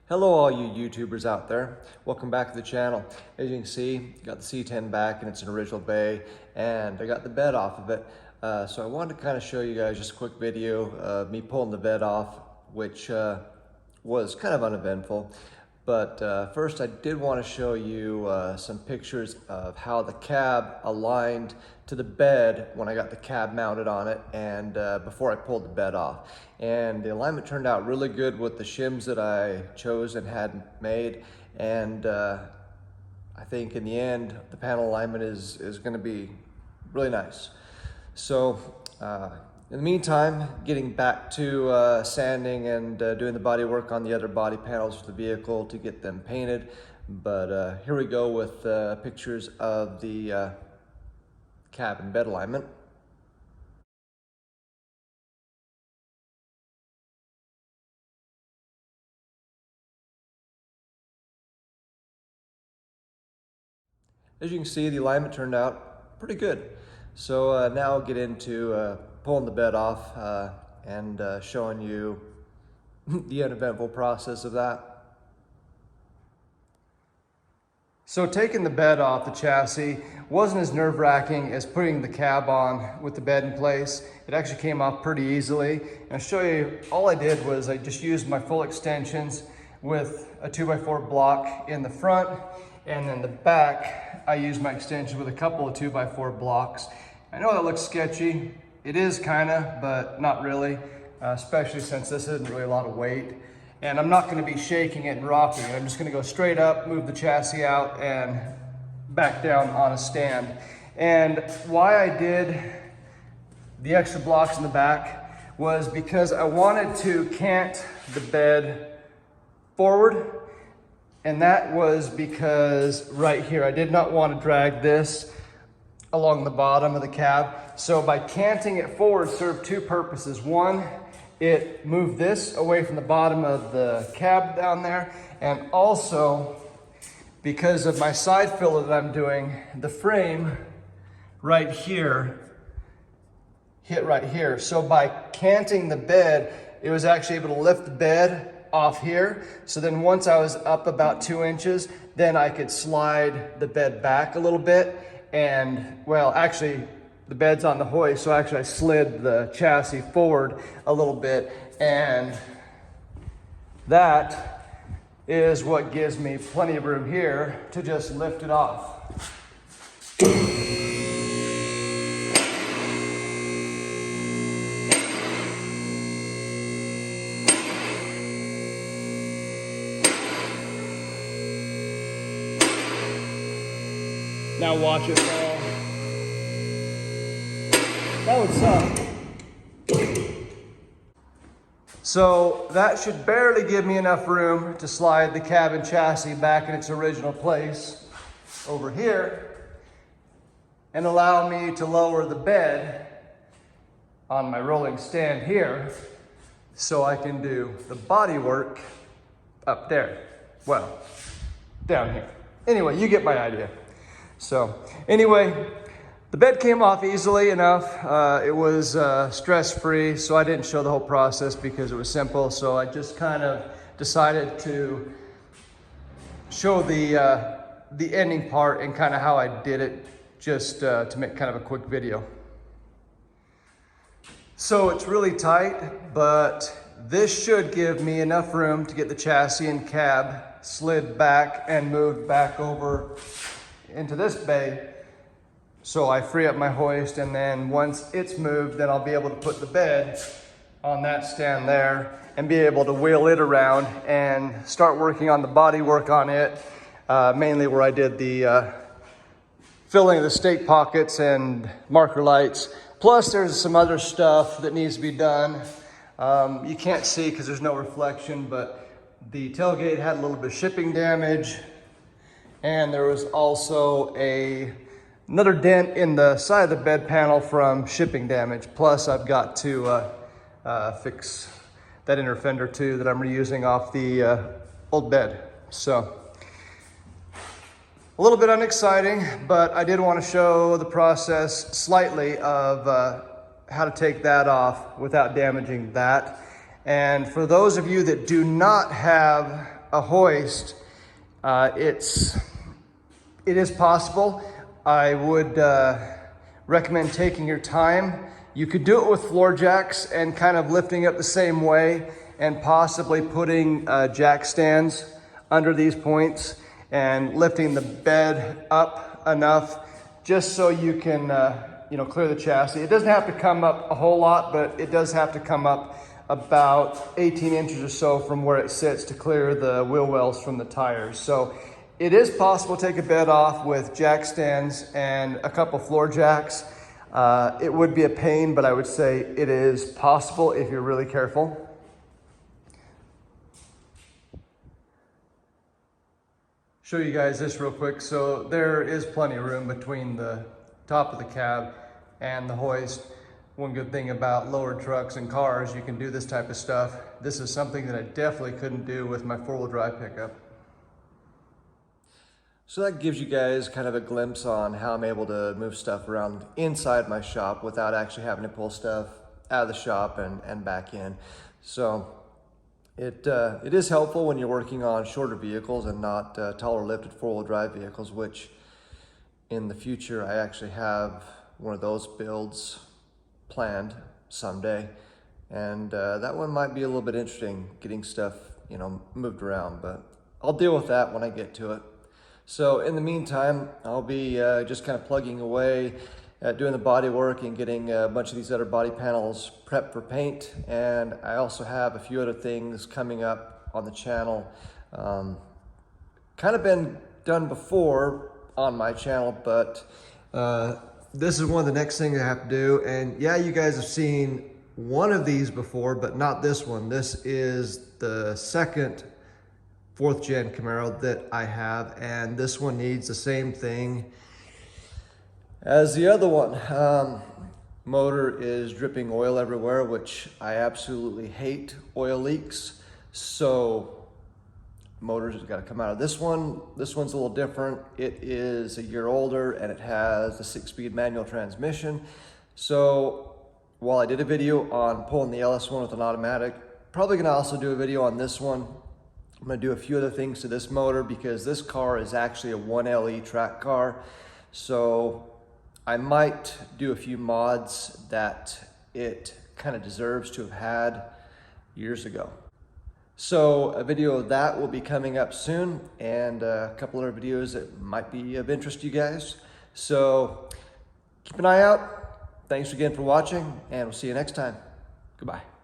Hello all you YouTubers out there. Welcome back to the channel. As you can see, got the C10 back and it's an original bay and I got the bed off of it. So I wanted to kind of show you guys just a quick video of me pulling the bed off, which was kind of uneventful. But first I did want to show you some pictures of how the cab aligned to the bed when I got the cab mounted on it and before I pulled the bed off. And the alignment turned out really good with the shims that I chose and had made. And I think in the end, the panel alignment is going to be really nice. So in the meantime, getting back to sanding and doing the body work on the other body panels of the vehicle to get them painted. But here we go with pictures of the cab and bed alignment. As you can see, the alignment turned out pretty good. So now I'll get into pulling the bed off and showing you the uneventful process of that. So taking the bed off the chassis wasn't as nerve-wracking as putting the cab on with the bed in place. It actually came off pretty easily. And I'll show you, all I did was I just used my full extensions with a 2x4 block in the front, and then the back, I used my extension with a couple of 2x4 blocks. I know that looks sketchy. It is kinda, but not really, especially since this isn't really a lot of weight. And I'm not gonna be shaking it and rocking it. I'm just gonna go straight up, move the chassis out, and back down on a stand. And why I did the extra blocks in the back was because I wanted to cant the bed forward. And that was because right here, I did not want to drag this along the bottom of the cab. So by canting it forward served two purposes. One, it moved this away from the bottom of the cab down there. And also, because of my side filler that I'm doing, the frame right here hit right here. So by canting the bed, it was actually able to lift the bed off here. So then once I was up about 2 inches, then I could slide the bed back a little bit. And well, actually the bed's on the hoist. So actually I slid the chassis forward a little bit. And that is what gives me plenty of room here to just lift it off. Now watch it fall. That would suck. So that should barely give me enough room to slide the cabin chassis back in its original place over here and allow me to lower the bed on my rolling stand here so I can do the body work up there. Well, down here. Anyway, you get my idea. So anyway, the bed came off easily enough. It was stress-free, so I didn't show the whole process because it was simple. So I just kind of decided to show the ending part and kind of how I did it, just to make kind of a quick video. So it's really tight, but this should give me enough room to get the chassis and cab slid back and moved back over into this bay. So I free up my hoist, and then once it's moved, then I'll be able to put the bed on that stand there and be able to wheel it around and start working on the body work on it, mainly where I did the filling of the stake pockets and marker lights. Plus there's some other stuff that needs to be done. You can't see because there's no reflection, but the tailgate had a little bit of shipping damage. And there was also another dent in the side of the bed panel from shipping damage. Plus I've got to fix that inner fender too that I'm reusing off the old bed. So a little bit unexciting, but I did want to show the process slightly of how to take that off without damaging that. And for those of you that do not have a hoist, it is possible. I would recommend taking your time. You could do it with floor jacks and kind of lifting up the same way, and possibly putting jack stands under these points and lifting the bed up enough just so you can clear the chassis. It doesn't have to come up a whole lot, but it does have to come up about 18 inches or so from where it sits to clear the wheel wells from the tires. So it is possible to take a bed off with jack stands and a couple floor jacks. It would be a pain, but I would say it is possible if you're really careful. Show you guys this real quick. So there is plenty of room between the top of the cab and the hoist. One good thing about lower trucks and cars, you can do this type of stuff. This is something that I definitely couldn't do with my four-wheel drive pickup. So that gives you guys kind of a glimpse on how I'm able to move stuff around inside my shop without actually having to pull stuff out of the shop and back in. So it is helpful when you're working on shorter vehicles and not taller lifted four-wheel drive vehicles, which in the future I actually have one of those builds planned someday. And that one might be a little bit interesting, getting stuff, moved around, but I'll deal with that when I get to it. So in the meantime, I'll be just kind of plugging away at doing the body work and getting a bunch of these other body panels prepped for paint. And I also have a few other things coming up on the channel. Kind of been done before on my channel, but this is one of the next things I have to do. And yeah, you guys have seen one of these before, but not this one. This is the second 4th gen Camaro that I have, and this one needs the same thing as the other one. Motor is dripping oil everywhere, which I absolutely hate oil leaks. So motors have got to come out of this one. This one's a little different. It is a year older and it has the 6-speed manual transmission. So while I did a video on pulling the LS1 with an automatic, probably gonna also do a video on this one. I'm gonna do a few other things to this motor because this car is actually a 1LE track car. So I might do a few mods that it kind of deserves to have had years ago. So a video of that will be coming up soon, and a couple other videos that might be of interest to you guys. So keep an eye out. Thanks again for watching, and we'll see you next time. Goodbye.